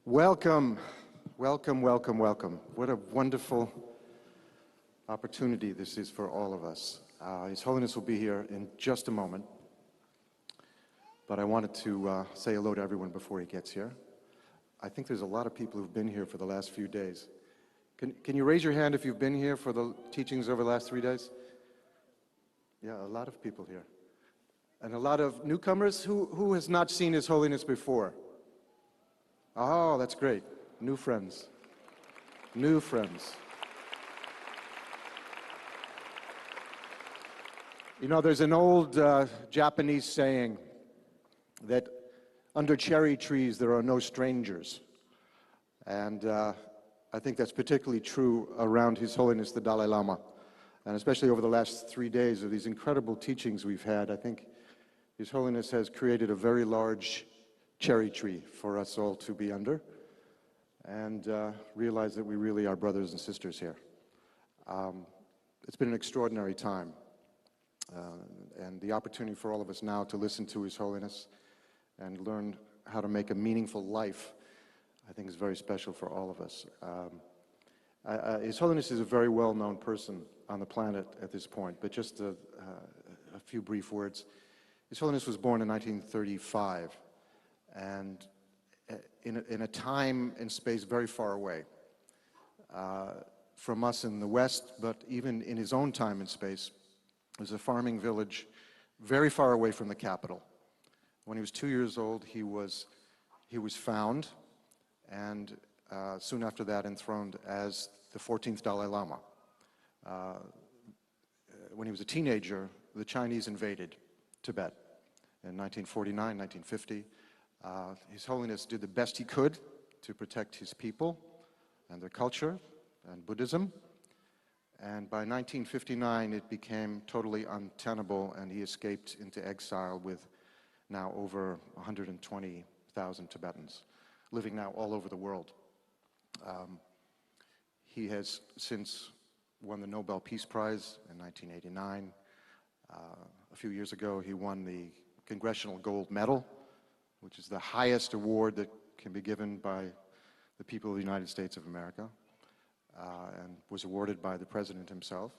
Welcome, welcome, welcome, welcome. What a wonderful opportunity this is for all of us. His Holiness will be here in just a moment, but I wanted to say hello to everyone before he gets here. I think there's a lot of people who've been here for the last few days. Can you raise your hand if you've been here for the teachings over the last 3 days? Yeah, a lot of people here. And a lot of newcomers. Who has not seen His Holiness before? Oh, that's great. New friends. New friends. You know, there's an old Japanese saying that under cherry trees there are no strangers. And I think that's particularly true around His Holiness the Dalai Lama. And especially over the last 3 days of these incredible teachings we've had, I think His Holiness has created a very large cherry tree for us all to be under and realize that we really are brothers and sisters here. It's been an extraordinary time and the opportunity for all of us now to listen to His Holiness and learn how to make a meaningful life, I think is very special for all of us. His Holiness is a very well-known person on the planet at this point, but just a few brief words. His Holiness was born in 1935. And in a time and space very far away from us in the West, but even in his own time and space, it was a farming village very far away from the capital. When he was 2 years old, he was found, and soon after that enthroned as the 14th Dalai Lama. When he was a teenager, the Chinese invaded Tibet in 1949, 1950. His Holiness did the best he could to protect his people and their culture and Buddhism. And by 1959, it became totally untenable, and he escaped into exile with now over 120,000 Tibetans, living now all over the world. He has since won the Nobel Peace Prize in 1989. A few years ago, he won the Congressional Gold Medal, which is the highest award that can be given by the people of the United States of America, and was awarded by the President himself.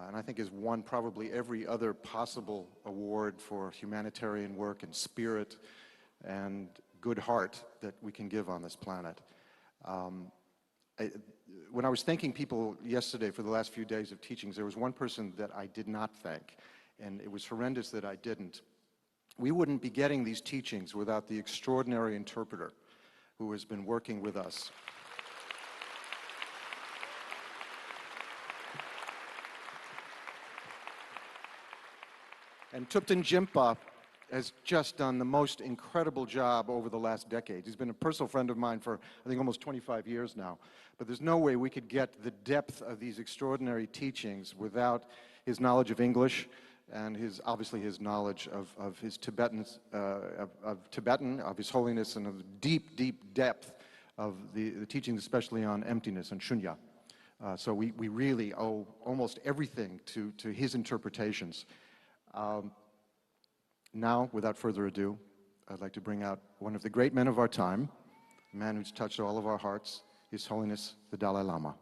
And I think has won probably every other possible award for humanitarian work and spirit and good heart that we can give on this planet. When I was thanking people yesterday for the last few days of teachings, there was one person that I did not thank, and it was horrendous that I didn't. We wouldn't be getting these teachings without the extraordinary interpreter who has been working with us. And Thupten Jinpa has just done the most incredible job over the last decade. He's been a personal friend of mine for, I think, almost 25 years now. But there's no way we could get the depth of these extraordinary teachings without his knowledge of English, and obviously his knowledge of his Tibetan, of His Holiness, and of the deep, deep depth of the teachings, especially on emptiness and shunya. So we really owe almost everything to his interpretations. Now, without further ado, I'd like to bring out one of the great men of our time, a man who's touched all of our hearts, His Holiness the Dalai Lama.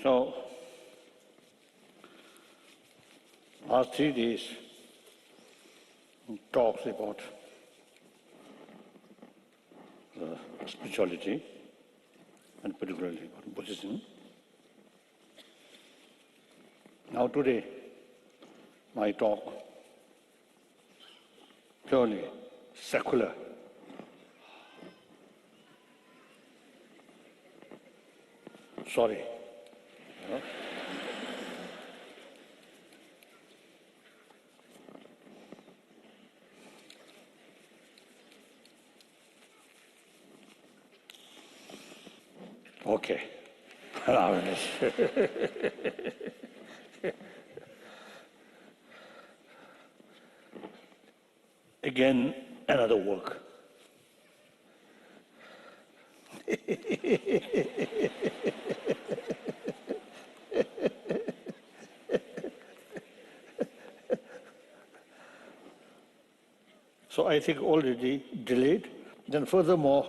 So, last 3 days talks about spirituality and particularly about Buddhism. Now today, my talk purely secular. Sorry. Okay. Again, another work. So I think already delayed. Then furthermore,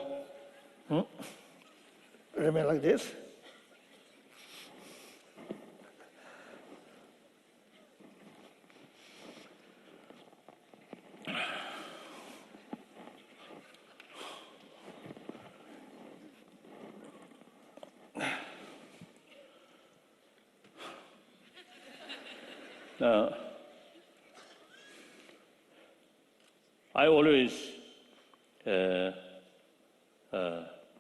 remain like this. I always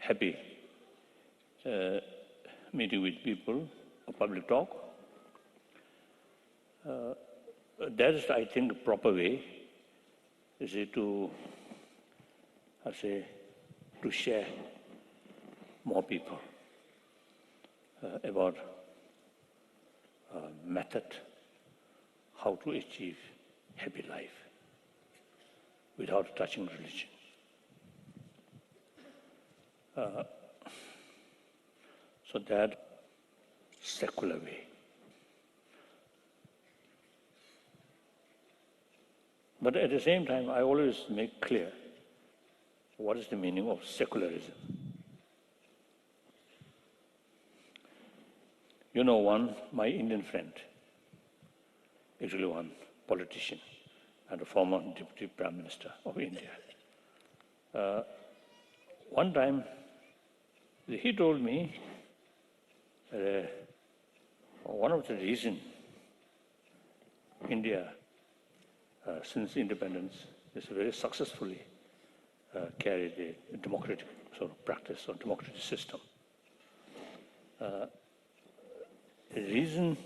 happy meeting with people, a public talk. That is, I think, the proper way, is it to, to share more people about method, how to achieve happy life without touching religion. So that secular way. But at the same time, I always make clear what is the meaning of secularism. You know, my Indian friend, actually one politician and a former Deputy Prime Minister of India. One time, he told me one of the reasons India, since independence, is very successfully carried a democratic sort of practice or democratic system. The reason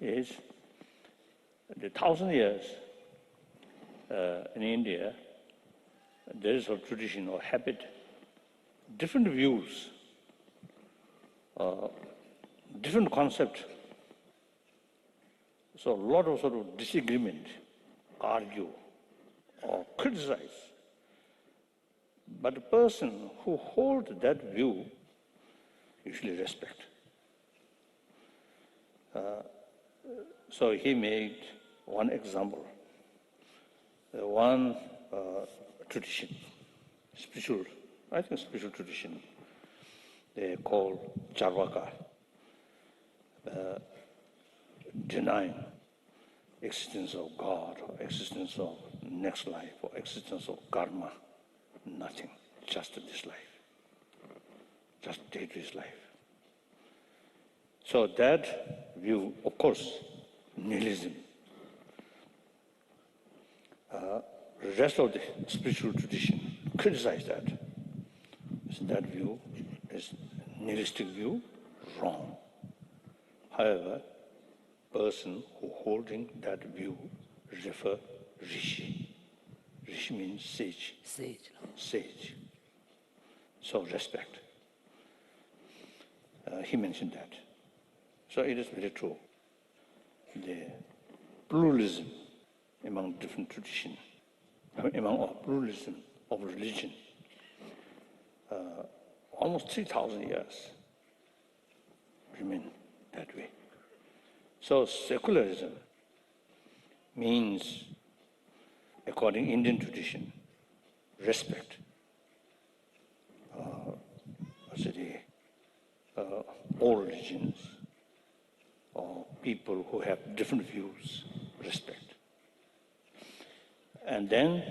is the 1,000 years in India, there is a tradition or habit, different views, different concept. So a lot of sort of disagreement, argue or criticize. But the person who holds that view usually respect. So he made one example, one tradition, spiritual tradition, they call Charvaka, denying existence of God or existence of next life or existence of karma, nothing, just this life, just day-to-day life. So that view, of course, nihilism. The rest of the spiritual tradition criticize that. So that view is nihilistic view, wrong. However, person who holding that view refer rishi. Rishi means sage. Sage. So respect. He mentioned that. So it is very true. The pluralism among different traditions, among pluralism of religion, almost 3,000 years remain that way. So secularism means, according to Indian tradition, respect. All religions, or people who have different views, respect. And then,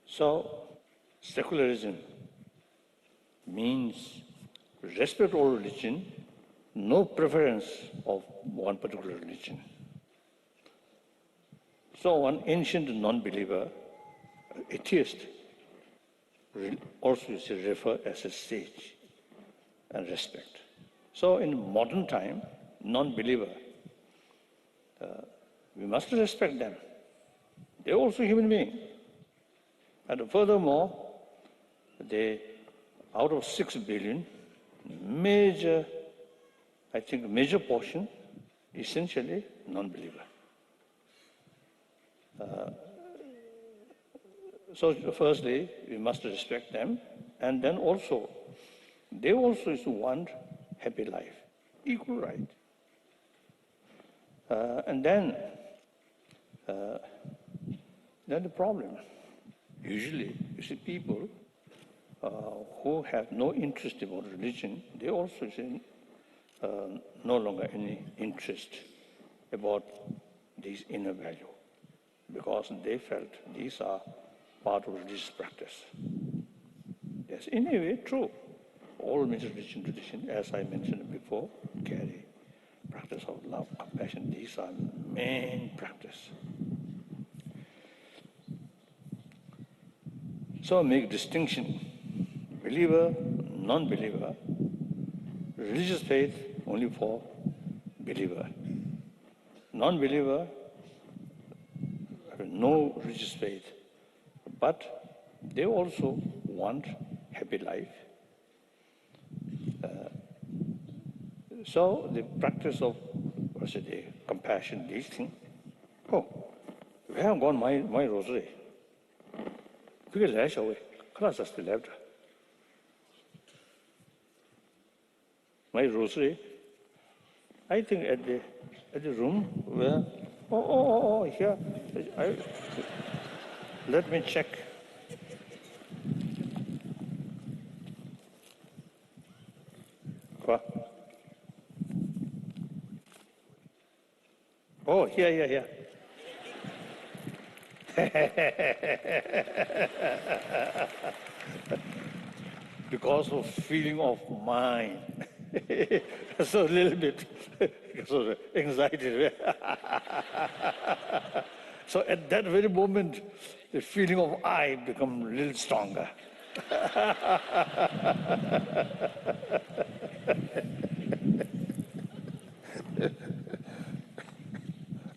so secularism means respect all religion, no preference of one particular religion. So one ancient non-believer, atheist, also is referred as a sage and respect. So in modern time, non-believer, we must respect them. They're also human beings. And furthermore, they, out of 6 billion, major portion, essentially non-believer. So firstly, we must respect them, and then also, they also want happy life, equal right. And then the problem, usually, you see people who have no interest about religion, they also see no longer any interest about these inner value, because they felt these are part of religious practice. Yes, in a way, true. All major religion tradition, as I mentioned before, carry practice of love, compassion. These are main practice. So make distinction, believer, non-believer, religious faith only for believer. Non-believer have no religious faith, but they also want happy life. So the practice of compassion, these things. Oh, where have gone my rosary? Because I shall class just left. My rosary, I think at the room where here. Let me check. What? Oh, here. Because of feeling of mind. So a little bit because of anxiety. So at that very moment, the feeling of I become a little stronger.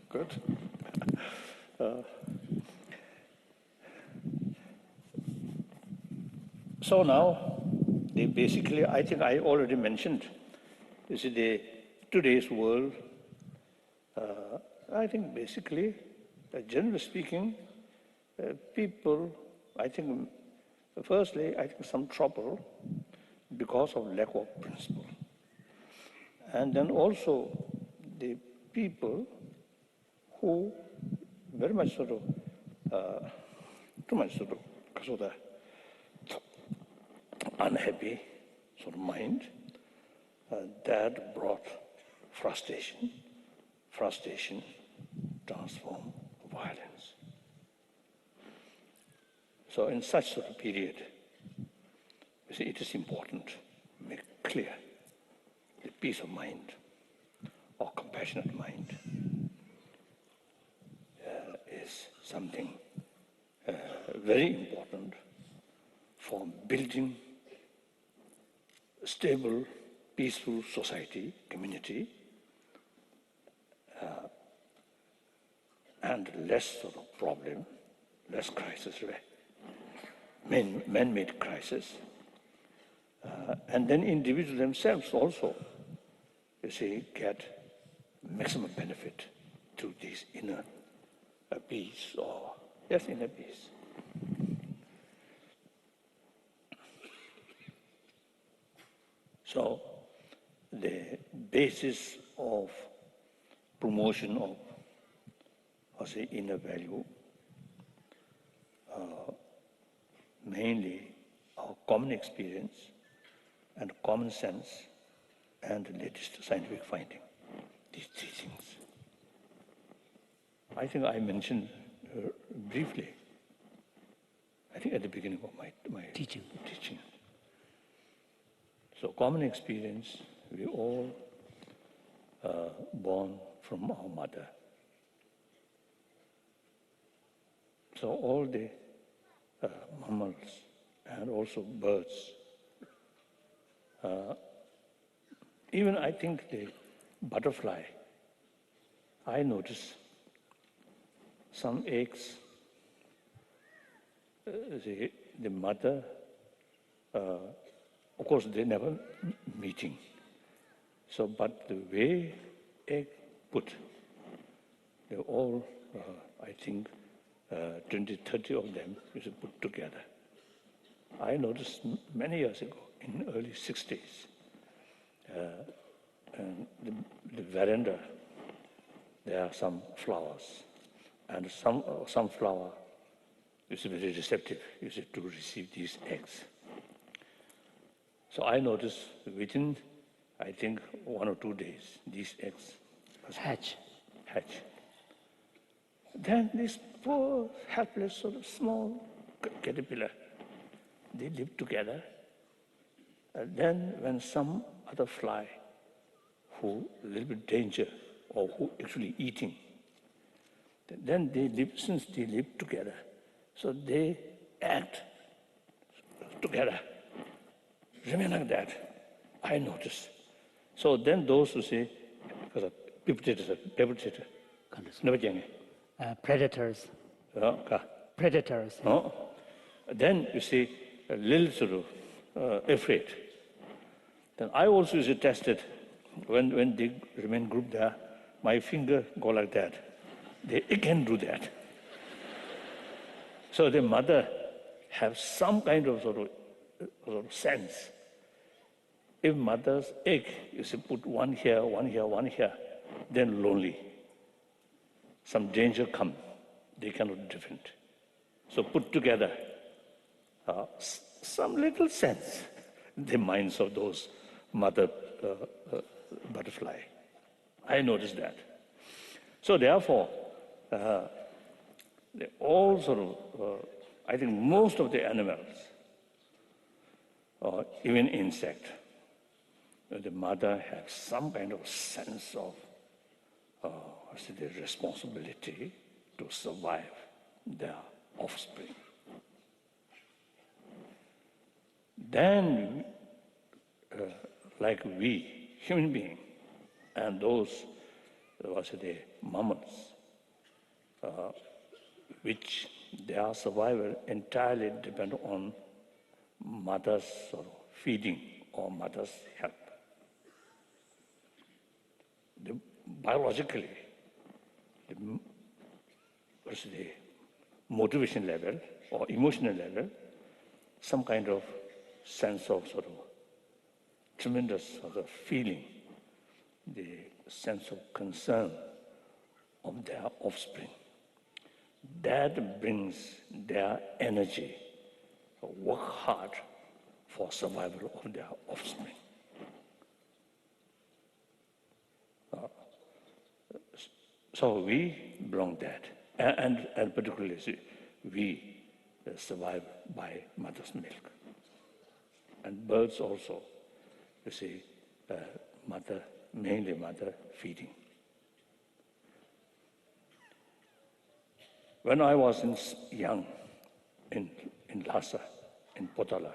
Good. So now, basically, I think I already mentioned, you see, today's world, I think basically, generally speaking, people, I think, firstly, I think some trouble because of lack of principle. And then also the people who very much too much unhappy sort of mind, that brought frustration transform violence. So in such sort of period, you see, it is important to make clear the peace of mind or compassionate mind is something very important for building a stable, peaceful society, community, and less sort of problem, less crisis, man-made crisis. And then individuals themselves also, you see, get maximum benefit to this inner peace or, yes, inner peace. So the basis of promotion of, inner value, mainly our common experience and common sense and the latest scientific finding. These three things. I think I mentioned briefly, I think at the beginning of my teaching. So common experience, we all born from our mother. So all the mammals and also birds, even I think the butterfly, I notice some eggs, the mother, of course they never meeting. So, but the way egg put, they all, I think, 20, 30 of them is put together. I noticed many years ago, in the early 60s, and the veranda, there are some flowers, and some flower is very receptive, to receive these eggs. So I noticed within, I think, 1 or 2 days, these eggs Hatch. Then this poor, helpless, sort of small caterpillar, they live together. And then when some other fly who a little bit danger or who actually eating, then they live, since they live together, so they act together, remain like that. I notice. So then those who say, because perpetrator, Predators. Predators. then you see a little sort of afraid. Then I also is tested when they remain grouped there, my finger go like that. They again do that. So the mother have some kind of sort of sense. If mother's egg is put one here, then lonely. Some danger come, they cannot defend. So put together, some little sense in the minds of those mother butterfly. I noticed that. So therefore, they all sort of, I think most of the animals, even insect, the mother has some kind of sense of the responsibility to survive their offspring. Then, like we, human beings, and those, the mammals, which their survival entirely depend on mother's feeding or mother's help. Biologically, the motivation level or emotional level, some kind of sense of tremendous feeling, the sense of concern of their offspring. That brings their energy to work hard for survival of their offspring. So we belong that, and particularly we survive by mother's milk. And birds also, mainly mother feeding. When I was young in Lhasa, in Potala,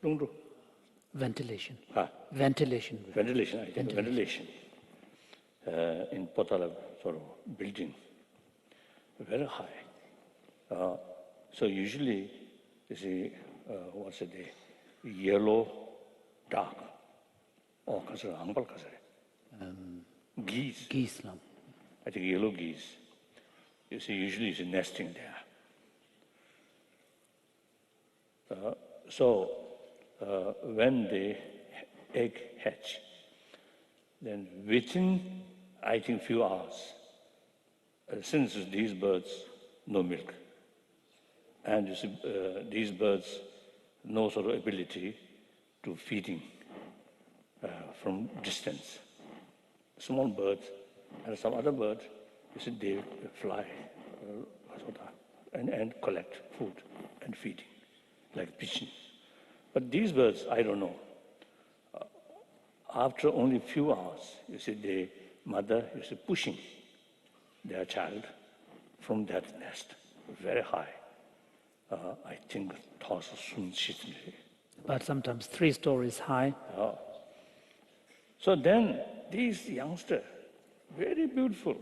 lungru. Ventilation. Ventilation, I think. Ventilation. In Potala building, very high. So usually, yellow, dark, or geese. Geese. I think yellow geese. Usually it's nesting there. So when the egg hatch, then within, I think, few hours, since these birds no milk, And you see, these birds no sort of ability to feeding from distance. Small birds and some other birds, you see, they fly and collect food and feeding, like pigeons. But these birds, I don't know. After only a few hours, you see, the mother is pushing their child from that nest very high. I think But sometimes 3 stories high. So then these youngsters, very beautiful,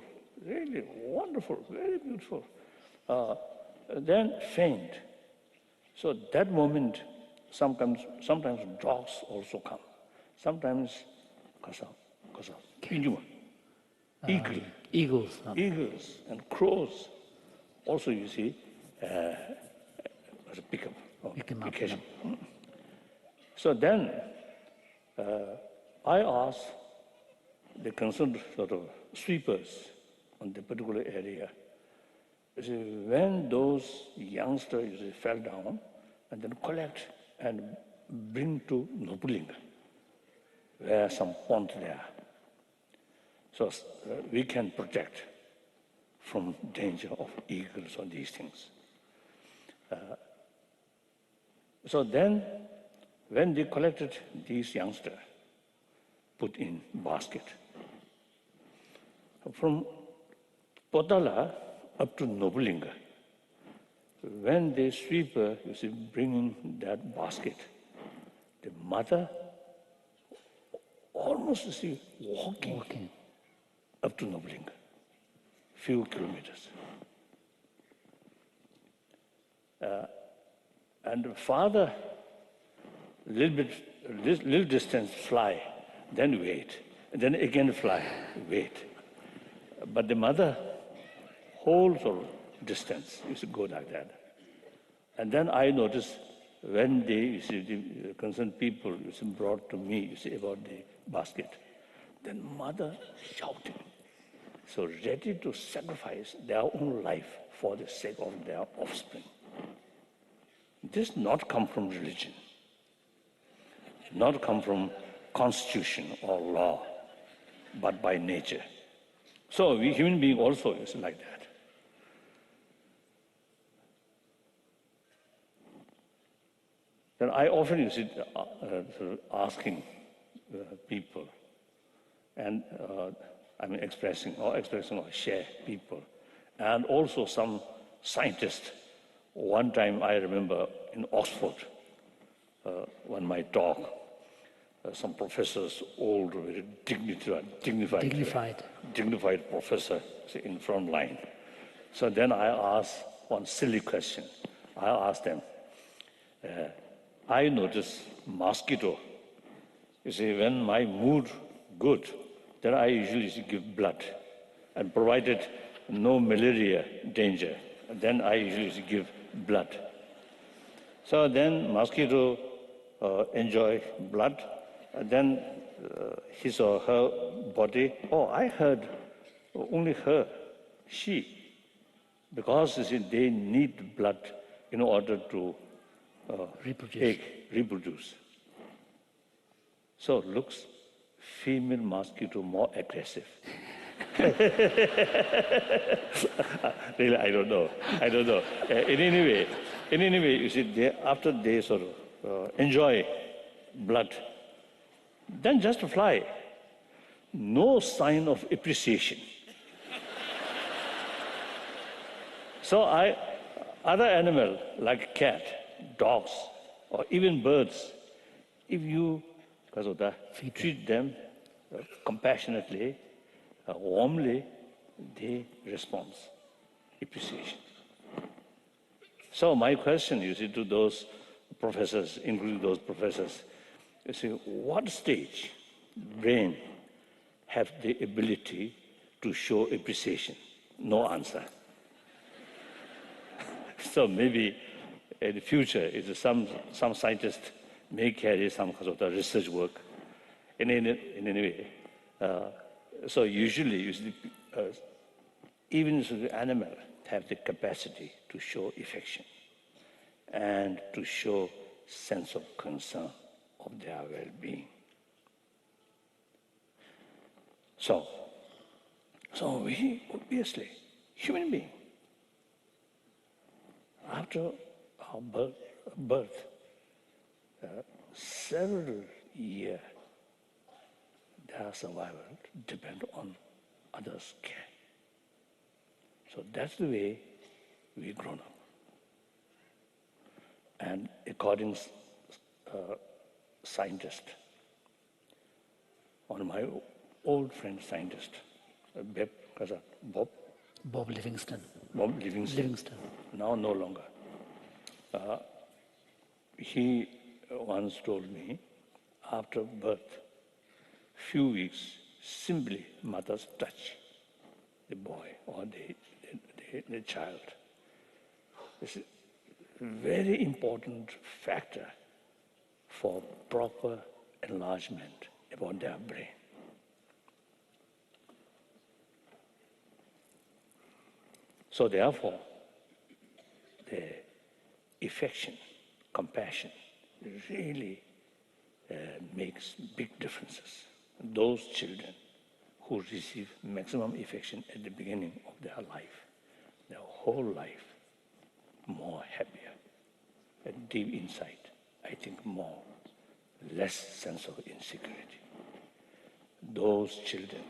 really wonderful, very beautiful, then faint. So that moment, sometimes dogs also come. Sometimes Eagles. eagles and crows also, you see, as a pickup Pick 'em up, occasion. So then I asked the concerned sort of sweepers on the particular area, you see, when those youngsters, you see, fell down, and then collect and bring to Nobulinga, where some pond there. So we can protect from danger of eagles or these things. So then, when they collected these youngsters, put in basket. From Potala up to Nobulinga, when the sweeper, you see, bringing that basket, the mother almost, you see, walking up to Nobulinga, few kilometers. And the father, little distance fly, then wait, and then again fly, wait. But the mother, whole sort of distance used to go like that. And then I noticed when they, you see, the concerned people you see, brought to me, you see, about the basket, then mother shouting, so ready to sacrifice their own life for the sake of their offspring. This not come from religion, not come from constitution or law, but by nature. So we human being also is like that. Then I often use it asking people, and expressing or share people, and also some scientists. One time I remember in Oxford, when my talk, some professors, old, very dignified professor in front line. So then I asked one silly question. I asked them, I notice mosquito. You see, when my mood good, then I usually give blood. And provided no malaria danger, then I usually give blood. So then mosquito enjoy blood, and then his or her body, I heard only her, she, because you see, they need blood in order to reproduce. So looks female mosquito more aggressive. Really, I don't know. In any way, you see, after they sort of enjoy blood, then just fly. No sign of appreciation. So other animal like cat, dogs, or even birds, if you treat them compassionately, warmly, they respond, appreciation. So my question, you see, to those professors, including those professors, you see, what stage brain have the ability to show appreciation? No answer. So maybe in the future, some scientists may carry some sort of research work in any way. So usually, you see, even the animal have the capacity to show affection. and to show sense of concern of their well-being. So we obviously, human being, after our birth, several years, their survival depend on others' care. So that's the way we grown up. And according scientist, one of my old friend scientist, Bob Bob Livingston. Livingston, now no longer. He once told me, after birth, few weeks, simply mothers touch the boy or the child. This is a very important factor for proper enlargement about their brain. So therefore, the affection, compassion really makes big differences. Those children who receive maximum affection at the beginning of their life, their whole life, more happier. And deep inside, I think less sense of insecurity. Those children